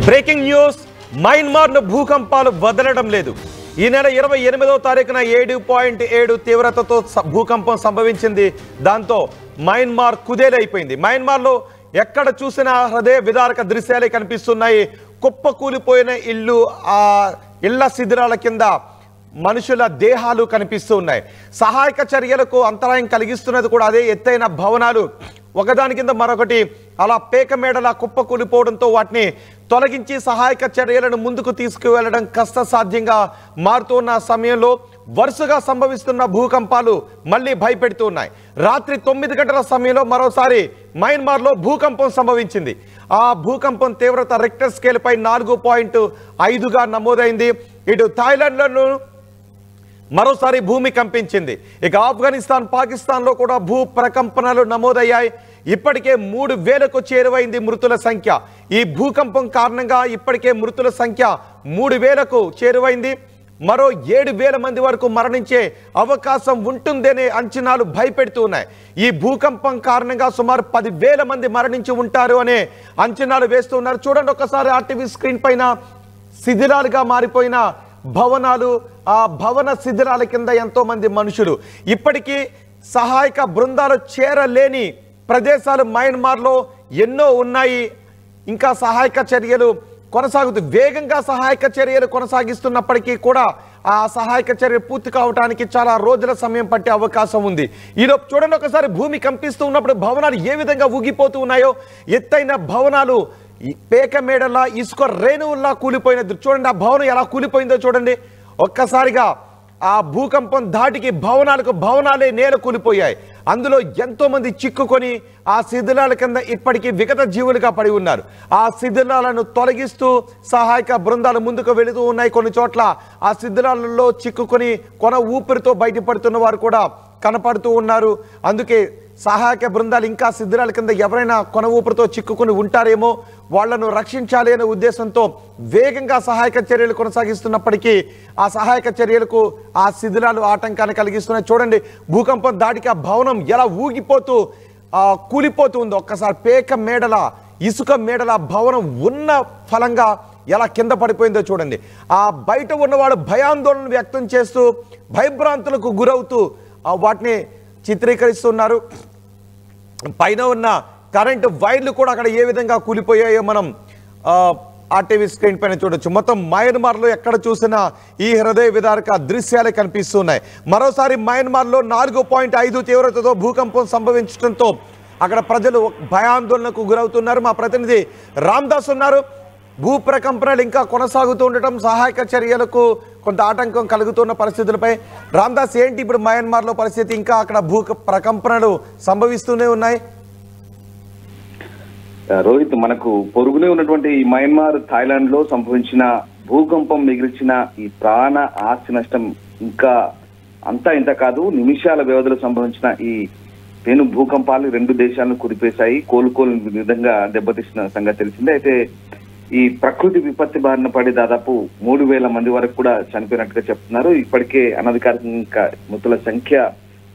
Breaking news, మయన్మార్ను భూకంపాలు వదలడం లేదు. ఈ నెల 28వ తారీఖున 7.7 తీవ్రతతో భూకంపం సంభవించింది. దాంతో మయన్మార్ కుదేలైపోయింది. మయన్మార్లో ఎక్కడ చూసినా హృదయ విదారక దృశ్యాలే కనిపిస్తున్నాయి. కుప్పకూలిపోయిన ఇల్లు, ఆ ఇళ్ల శిథిరాల కింద మనుషుల దేహాలు కనిపిస్తూ ఉన్నాయి. సహాయక చర్యలకు అంతరాయం కలిగిస్తున్నది కూడా అదే ఎత్తైన భవనాలు ఒకదాని కింద మరొకటి అలా పేక మేడలా కుప్పకూలిపోవడంతో వాటిని తొలగించి సహాయక చర్యలను ముందుకు తీసుకువెళ్లడం కష్టసాధ్యంగా మారుతున్న సమయంలో వరుసగా సంభవిస్తున్న భూకంపాలు మళ్ళీ భయపెడుతూ ఉన్నాయి. రాత్రి 9 గంటల సమయంలో మరోసారి మయన్మార్లో భూకంపం సంభవించింది. ఆ భూకంపం తీవ్రత రెక్టర్ స్కేల్ పై 4.5గా నమోదైంది. ఇటు థాయిలాండ్లోనూ మరోసారి భూమి కంపించింది. ఇక ఆఫ్ఘనిస్తాన్, పాకిస్తాన్లో కూడా భూ ప్రకంపనలు నమోదయ్యాయి. ఇప్పటికే 3,000కు చేరువైంది మృతుల సంఖ్య. ఈ భూకంపం కారణంగా ఇప్పటికే మృతుల సంఖ్య 3,000కు చేరువైంది. మరో 7,000 మంది వరకు మరణించే అవకాశం ఉంటుందనే అంచనాలు భయపెడుతూ ఉన్నాయి. ఈ భూకంపం కారణంగా సుమారు 10,000 మంది మరణించి ఉంటారు అనే అంచనాలు వేస్తున్నారు. చూడండి ఒకసారి ఆర్టీవీ స్క్రీన్ పైన శిథిలాలుగా మారిపోయిన భవనాలు, ఆ భవన శిథిలాల కింద ఎంతో మంది మనుషులు. ఇప్పటికీ సహాయక బృందాలు చేరలేని ప్రదేశాలు మయన్మార్లో ఎన్నో ఉన్నాయి. ఇంకా సహాయక చర్యలు వేగంగా సహాయక చర్యలు కొనసాగిస్తున్నప్పటికీ కూడా ఆ సహాయక చర్య పూర్తి కావడానికి చాలా రోజుల సమయం పట్టే అవకాశం ఉంది. ఈలోపు చూడండి ఒకసారి భూమి కంపిస్తూ ఉన్నప్పుడు భవనాలు ఏ విధంగా ఊగిపోతూ ఉన్నాయో. ఎత్తైన భవనాలు పేక మేడలా, ఇసుక రేణువుల్లా కూలిపోయినది. చూడండి ఆ భవనం ఎలా కూలిపోయిందో చూడండి. ఒక్కసారిగా ఆ భూకంపం ధాటికి భవనాలే నేల కూలిపోయాయి. అందులో ఎంతో మంది చిక్కుకొని ఆ శిథిలాల కింద ఇప్పటికీ విగత జీవులుగా పడి ఉన్నారు. ఆ శిథిలాలను తొలగిస్తూ సహాయక బృందాలు ముందుకు వెళుతూ ఉన్నాయి. కొన్ని చోట్ల ఆ శిథిలాలలో చిక్కుకొని కొన ఊపిరితో బయటపడుతున్న వారు కూడా కనపడుతూ ఉన్నారు. అందుకే సహాయక బృందాలు ఇంకా శిథిలాల కింద ఎవరైనా కొన ఊపిరితో చిక్కుకుని ఉంటారేమో, వాళ్లను రక్షించాలి అనే ఉద్దేశంతో వేగంగా సహాయక చర్యలు కొనసాగిస్తున్నప్పటికీ ఆ సహాయక చర్యలకు ఆ శిథిలాలు ఆటంకాన్ని కలిగిస్తున్నాయి. చూడండి భూకంపం దాటికి ఆ భవనం ఎలా ఊగిపోతూ కూలిపోతూ ఉందో. ఒక్కసారి పేక మేడల, ఇసుక మేడల భవనం ఉన్న ఫలంగా ఎలా కింద పడిపోయిందో చూడండి. ఆ బయట ఉన్నవాడు భయాందోళన వ్యక్తం చేస్తూ భయభ్రాంతులకు గురవుతూ వాటిని చిత్రీకరిస్తున్నారు. పైన ఉన్న కరెంటు వైర్లు కూడా అక్కడ ఏ విధంగా కూలిపోయాయో మనం ఆర్టీవీ స్క్రీన్ పైన చూడొచ్చు. మొత్తం మయన్మార్లో ఎక్కడ చూసినా ఈ హృదయ విదారక దృశ్యాలే కనిపిస్తున్నాయి. మరోసారి మయన్మార్లో 4.5 తీవ్రతతో భూకంపం సంభవించడంతో అక్కడ ప్రజలు భయాందోళనకు గురవుతున్నారు. మా ప్రతినిధి రామ్దాస్ ఉన్నారు. భూ ప్రకంపనలు ఇంకా కొనసాగుతూ ఉండటం సహాయక చర్యలకు కొంత ఆటంకం కలుగుతున్న పరిస్థితులపై రామ్దాస్, ఏంటి ఇప్పుడు మయన్మార్లో పరిస్థితి? ఇంకా అక్కడ భూ ప్రకంపనలు సంభవిస్తూనే ఉన్నాయి. రోహిత్, మనకు పొరుగునే ఉన్నటువంటి ఈ మయన్మార్, థాయిలాండ్ లో సంభవించిన భూకంపం మిగిల్చిన ఈ ప్రాణ ఆస్తి నష్టం ఇంకా అంతా ఇంత కాదు. నిమిషాల వ్యవధిలో సంభవించిన ఈ పెను భూకంపాలు 2 దేశాలను కుదిపేశాయి. కోలుకోలేని విధంగా దెబ్బతీసిన సంగతి తెలిసిందే. అయితే ఈ ప్రకృతి విపత్తి బారిన పడి దాదాపు 3,000 మంది వరకు కూడా చనిపోయినట్టుగా చెప్తున్నారు. ఇప్పటికే అనధికారికంగా మృతుల సంఖ్య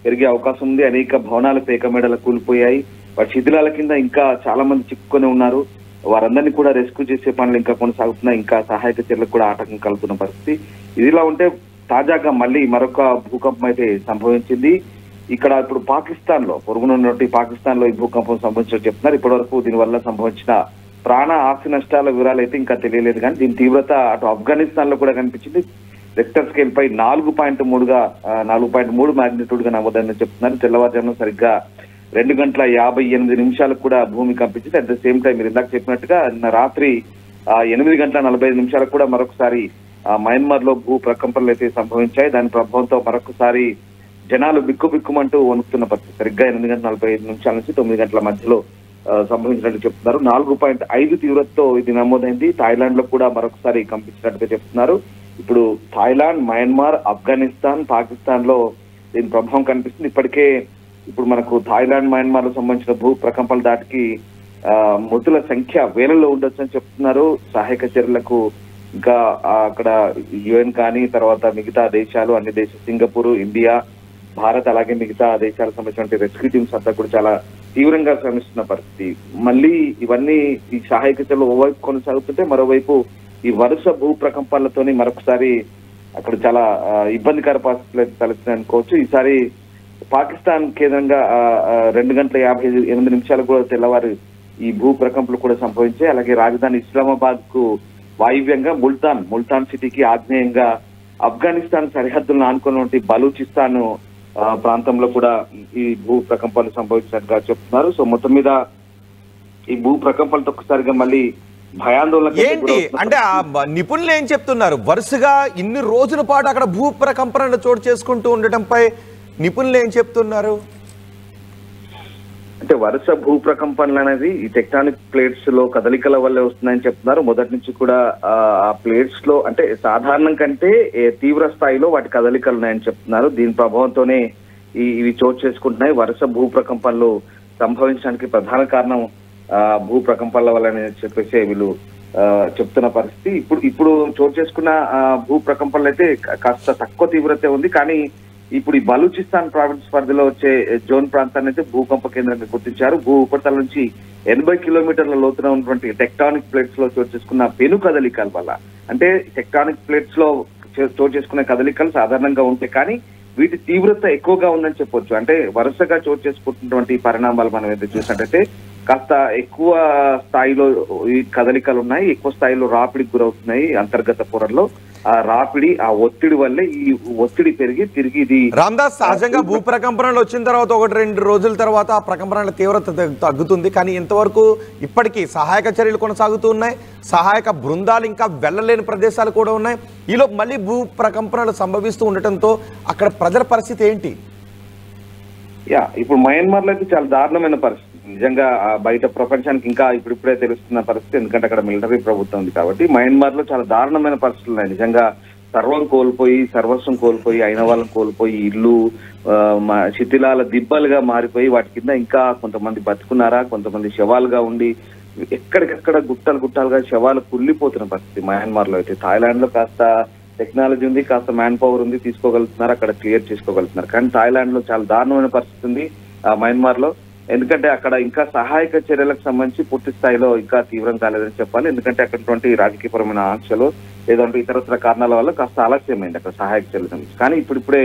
పెరిగే అవకాశం ఉంది. అనేక భవనాలు పేక మేడలు కూలిపోయాయి. వాటి శిథిలాల కింద ఇంకా చాలా మంది చిక్కుకొని ఉన్నారు. వారందరినీ కూడా రెస్క్యూ చేసే పనులు ఇంకా కొనసాగుతున్నాయి. ఇంకా సహాయక చర్యలకు కూడా ఆటంకం కలుగుతున్న పరిస్థితి. ఇదిలా ఉంటే తాజాగా మళ్ళీ మరొక భూకంపం అయితే సంభవించింది. ఇక్కడ ఇప్పుడు పాకిస్తాన్ లో, పొరుగునున్నటువంటి పాకిస్తాన్ లో ఈ భూకంపం సంభవించినట్టు చెప్తున్నారు. ఇప్పటి వరకు దీనివల్ల సంభవించిన ప్రాణ ఆస్తి నష్టాల వివరాలు అయితే ఇంకా తెలియలేదు. కానీ దీని తీవ్రత అటు ఆఫ్ఘనిస్తాన్ లో కూడా కనిపించింది. రెక్టర్ స్కేల్ పై 4.3 మాగ్నిట్యూడ్ గా నమోదైందని చెప్తున్నారు. తెల్లవారుజామున సరిగ్గా 2:58 కూడా భూమి కంపించింది. అట్ ద సేమ్ టైం మీరు ఇందాక చెప్పినట్టుగా రాత్రి 8:45 కూడా మరొకసారి మయన్మార్ లో భూ ప్రకంపనలు అయితే సంభవించాయి. దాని ప్రభావంతో మరొకసారి జనాలు బిక్కుబిక్కుమంటూ వణుకుతున్న పరిస్థితి. సరిగ్గా 8:45 నుంచి 9 గంటల మధ్యలో సంభవించినట్టు చెప్తున్నారు. 4.5 తీవ్రతతో ఇది నమోదైంది. థాయిలాండ్ లో కూడా మరొకసారి కంపించినట్టుగా చెప్తున్నారు. ఇప్పుడు థాయిలాండ్, మయన్మార్, ఆఫ్ఘనిస్తాన్, పాకిస్తాన్ లో దీని ప్రభావం కనిపిస్తుంది. ఇప్పటికే ఇప్పుడు మనకు థాయిలాండ్, మయన్మార్ లో సంబంధించిన భూ ప్రకంపనల దాటికి మృతుల సంఖ్య వేలలో ఉండొచ్చు అని చెప్తున్నారు. సహాయక చర్యలకు ఇంకా అక్కడ యుఎన్ కానీ, తర్వాత మిగతా దేశాలు, అన్ని దేశాలు, సింగపూర్, ఇండియా, భారత్, అలాగే మిగతా దేశాలకు సంబంధించిన రెస్క్యూ టీమ్స్ అంతా కూడా చాలా తీవ్రంగా శ్రమిస్తున్న పరిస్థితి. మళ్ళీ ఇవన్నీ ఈ సహాయక చర్యలు ఓవైపు కొనసాగుతుంటే మరోవైపు ఈ వరుస భూ ప్రకంపనలతోని మరొకసారి అక్కడ చాలా ఇబ్బందికర పరిస్థితులు అయితే తలెత్తున్నాయి అనుకోవచ్చు. ఈసారి పాకిస్తాన్ కేంద్రంగా 2:58 కూడా తెల్లవారు ఈ భూ ప్రకంపనలు కూడా సంభవించాయి. అలాగే రాజధాని ఇస్లామాబాద్ కు వాయువ్యంగా ముల్తాన్ సిటీకి ఆగ్నేయంగా ఆఫ్ఘనిస్తాన్ సరిహద్దులను ఆనుకున్నటువంటి బలూచిస్తాన్ ప్రాంతంలో కూడా ఈ భూ ప్రకంపనలు సంభవించినట్టుగా చెప్తున్నారు. సో మొత్తం మీద ఈ భూ ప్రకంపనలతో ఒక్కసారిగా మళ్ళీ భయాందోళన ఏంటి అంటే నిపుణులు ఏం చెప్తున్నారు? వరుసగా ఇన్ని రోజుల పాటు అక్కడ భూ ప్రకంపనలు చోటు చేసుకుంటూ ఉండటంపై నిపుణులు ఏం చెప్తున్నారు? అంటే వరుస భూ ప్రకంపనలు అనేది ఈ టెక్టానిక్ ప్లేట్స్ లో కదలికల వల్లే వస్తున్నాయని చెప్తున్నారు. మొదటి నుంచి కూడా ఆ ప్లేట్స్ లో అంటే సాధారణం కంటే తీవ్ర స్థాయిలో వాటి కదలికలు ఉన్నాయని చెప్తున్నారు. దీని ప్రభావంతోనే ఇవి చోటు చేసుకుంటున్నాయి. వరుస భూ ప్రకంపనలు సంభవించడానికి ప్రధాన కారణం భూ ప్రకంపనల వల్లనే చెప్పేసి వీళ్ళు చెప్తున్న పరిస్థితి. ఇప్పుడు చోటు చేసుకున్న భూ ప్రకంపనలు అయితే కాస్త తక్కువ తీవ్రత ఉంది. కానీ ఇప్పుడు ఈ బలూచిస్తాన్ ప్రావిన్స్ పరిధిలో వచ్చే జోన్ ప్రాంతాన్ని అయితే భూకంప కేంద్రంగా గుర్తించారు. భూ ఉపరితల నుంచి 80 కిలోమీటర్ల లోతున ఉన్నటువంటి టెక్టానిక్ ప్లేట్స్ లో చోటు చేసుకున్న పెను కదలికల వల్ల, అంటే టెక్టానిక్ ప్లేట్స్ లో చోటు చేసుకునే కదలికలు సాధారణంగా ఉంటాయి కానీ వీటి తీవ్రత ఎక్కువగా ఉందని చెప్పొచ్చు. అంటే వరుసగా చోటు చేసుకుంటున్నటువంటి పరిణామాలు మనం ఏదైతే చూసినట్టయితే కాస్త ఎక్కువ స్థాయిలో ఈ కదలికలు ఉన్నాయి, ఎక్కువ స్థాయిలో రాపిడికి గురవుతున్నాయి. అంతర్గత పొరల్లో ఆ రాపిడి, ఆ ఒత్తిడి వల్లే ఈ ఒత్తిడి పెరిగి తిరిగి ఇది రామ్దాస్ సహజంగా భూ ప్రకంపనలు వచ్చిన తర్వాత 1-2 రోజుల తర్వాత ఆ ప్రకంపనల తీవ్రత తగ్గుతుంది. కానీ ఇంతవరకు ఇప్పటికీ సహాయక చర్యలు కొనసాగుతూ ఉన్నాయి. సహాయక బృందాలు ఇంకా వెళ్ళలేని ప్రదేశాలు కూడా ఉన్నాయి. ఈలో మళ్ళీ భూ ప్రకంపనలు సంభవిస్తూ ఉండటంతో అక్కడ ప్రజల పరిస్థితి ఏంటి? ఇప్పుడు మయన్మార్ లో అయితే చాలా దారుణమైన పరిస్థితి. నిజంగా బయట ప్రపంచానికి ఇంకా ఇప్పుడిప్పుడే తెలుస్తున్న పరిస్థితి, ఎందుకంటే అక్కడ మిలిటరీ ప్రభుత్వం ఉంది కాబట్టి. మయన్మార్ లో చాలా దారుణమైన పరిస్థితులు ఉన్నాయి. నిజంగా సర్వస్వం కోల్పోయి అయిన వాళ్ళని కోల్పోయి ఇల్లు శిథిలాల దిబ్బలుగా మారిపోయి వాటి కింద ఇంకా కొంతమంది బతుకున్నారా, కొంతమంది శవాలుగా ఉండి ఎక్కడికక్కడ గుట్టాలుగా శవాలు కుళ్ళిపోతున్న పరిస్థితి మయన్మార్ లో అయితే. థాయిలాండ్ లో కాస్త టెక్నాలజీ ఉంది, కాస్త మ్యాన్ పవర్ ఉంది, తీసుకోగలుగుతున్నారు, అక్కడ క్లియర్ చేసుకోగలుగుతున్నారు. కానీ థాయిలాండ్ లో చాలా దారుణమైన పరిస్థితి ఉంది మయన్మార్ లో. ఎందుకంటే అక్కడ ఇంకా సహాయక చర్యలకు సంబంధించి పూర్తి స్థాయిలో ఇంకా తీవ్రం కాలేదని చెప్పాలి. ఎందుకంటే అక్కడటువంటి రాజకీయపరమైన ఆంక్షలు లేదంటే ఇతరత్ర కారణాల వల్ల కాస్త ఆలస్యమైంది అక్కడ సహాయక చర్యల సంబంధించి. కానీ ఇప్పుడిప్పుడే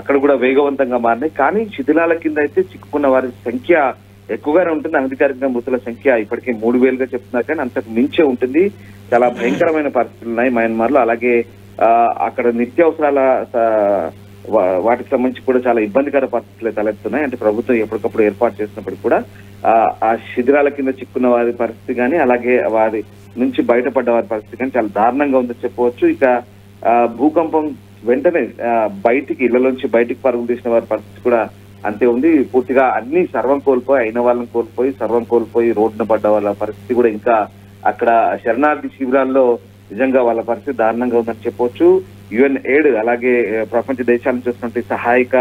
అక్కడ కూడా వేగవంతంగా మారినాయి. కానీ శిథిలాల కింద అయితే చిక్కుకున్న వారి సంఖ్య ఎక్కువగానే ఉంటుంది. అనధికారికంగా మృతుల సంఖ్య ఇప్పటికే 3,000గా చెప్తున్నారు, కానీ అంతకు మించే ఉంటుంది. చాలా భయంకరమైన పరిస్థితులు ఉన్నాయి మయన్మార్ లో. అలాగే అక్కడ నిత్యావసరాల వాటికి సంబంధించి కూడా చాలా ఇబ్బందికర పరిస్థితులు తలెత్తున్నాయి. అంటే ప్రభుత్వం ఎప్పటికప్పుడు ఏర్పాటు చేసినప్పటికీ కూడా ఆ శిథిరాల కింద చిక్కున్న వారి పరిస్థితి కానీ అలాగే వారి నుంచి బయటపడ్డ వారి పరిస్థితి కానీ చాలా దారుణంగా ఉందని చెప్పవచ్చు. ఇక భూకంపం వెంటనే ఇళ్లలోంచి బయటికి పరుగులు తీసిన వారి పరిస్థితి కూడా అంతే ఉంది. పూర్తిగా అన్ని సర్వం కోల్పోయి అయిన వాళ్ళని కోల్పోయి రోడ్డున పడ్డ వాళ్ళ పరిస్థితి కూడా ఇంకా అక్కడ శరణార్థి శిబిరాల్లో నిజంగా వాళ్ళ పరిస్థితి దారుణంగా ఉందని చెప్పవచ్చు. UN-AID అలాగే ప్రపంచ దేశాల నుంచి వస్తున్నటువంటి సహాయక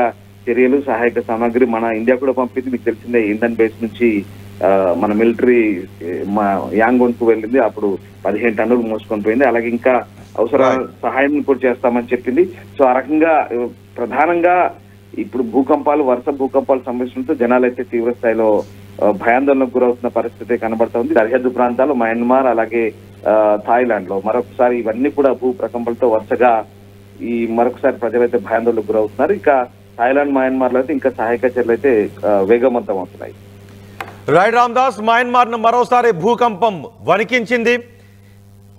చర్యలు, సహాయక సామాగ్రి మన ఇండియా కూడా పంపింది. మీకు తెలిసిందే, ఇంధన్ బేస్ నుంచి మన మిలిటరీ యాంగోన్ కు వెళ్ళింది. అప్పుడు 15 టన్నులు మోసుకొని పోయింది. అలాగే ఇంకా అవసర సహాయం కూడా చేస్తామని చెప్పింది. సో ఆ రకంగా ప్రధానంగా ఇప్పుడు వరుస భూకంపాలు సంభవించడంతో జనాలు అయితే తీవ్ర స్థాయిలో భయాందోళనకు గురవుతున్న పరిస్థితి కనబడతా ఉంది. సరిహద్దు ప్రాంతాలు మయన్మార్ అలాగే థాయిలాండ్ లో మరొకసారి ఇవన్నీ కూడా భూ ప్రకంపనలతో వరుసగా మరొకసారి ప్రజలైతే భయాందోళనకు గురవుతున్నారు. ఇక థాయిలాండ్ మయన్మార్ లో అయితే ఇంకా సహాయక చర్యలు అయితే వేగవంతం అవుతున్నాయి. రైట్ రామ్దాస్, మయన్మార్ ను మరోసారి భూకంపం వణికించింది.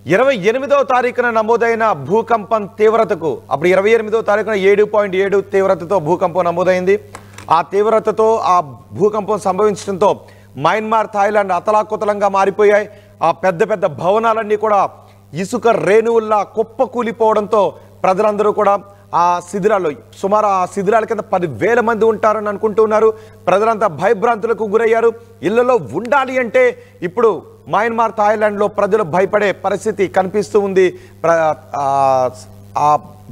28వ తారీఖున నమోదైన భూకంపం తీవ్రతకు అప్పుడు 28వ తారీఖున 7.7 తీవ్రతతో భూకంపం నమోదైంది. ఆ తీవ్రతతో ఆ భూకంపం సంభవించడంతో మయన్మార్ థాయిలాండ్ అతలాకుతలంగా మారిపోయాయి. ఆ పెద్ద భవనాలన్నీ కూడా ఇసుక రేణువుల్లా కుప్పకూలిపోవడంతో ప్రజలందరూ కూడా ఆ శిథిరాల్లో సుమారు ఆ శిథిరాల కింద 10,000 మంది ఉంటారని అనుకుంటున్నారు. ప్రజలంతా భయభ్రాంతులకు గురయ్యారు. ఇళ్లలో ఉండాలి అంటే ఇప్పుడు మయన్మార్ థాయిలాండ్లో ప్రజలు భయపడే పరిస్థితి కనిపిస్తూ ఉంది. ఆ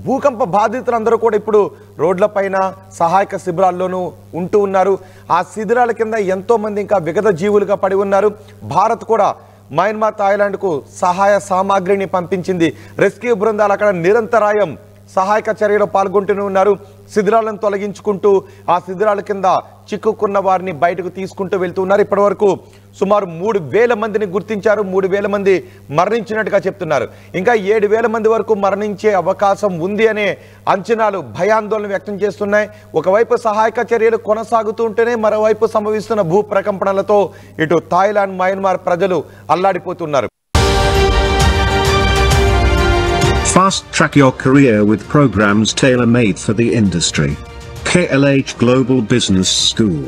భూకంప బాధితులందరూ కూడా ఇప్పుడు రోడ్లపైన సహాయక శిబిరాల్లోనూ ఉంటూ ఉన్నారు. ఆ శిథిరాల కింద ఎంతో మంది ఇంకా విగత జీవులుగా పడి ఉన్నారు. భారత్ కూడా మయన్మార్ థాయిలాండ్కు సహాయ సామాగ్రిని పంపించింది. రెస్క్యూ బృందాలు అక్కడ నిరంతరాయం సహాయక చర్యలో పాల్గొంటూనే ఉన్నారు. శిథిరాలను తొలగించుకుంటూ ఆ శిథిరాల కింద చిక్కుకున్న వారిని బయటకు తీసుకుంటూ వెళ్తూ ఉన్నారు. ఇప్పటి వరకు సుమారు 3,000 మందిని గుర్తించారు. 3,000 మంది మరణించినట్టుగా చెప్తున్నారు. ఇంకా 7,000 మంది వరకు మరణించే అవకాశం ఉంది అనే అంచనాలు భయాందోళన వ్యక్తం చేస్తున్నాయి. ఒకవైపు సహాయక చర్యలు కొనసాగుతూ ఉంటేనే మరోవైపు సంభవిస్తున్న భూ ప్రకంపనలతో ఇటు థాయిలాండ్, మయన్మార్ ప్రజలు అల్లాడిపోతున్నారు. Fast track your career with programs tailor-made for the industry. KLH Global Business School.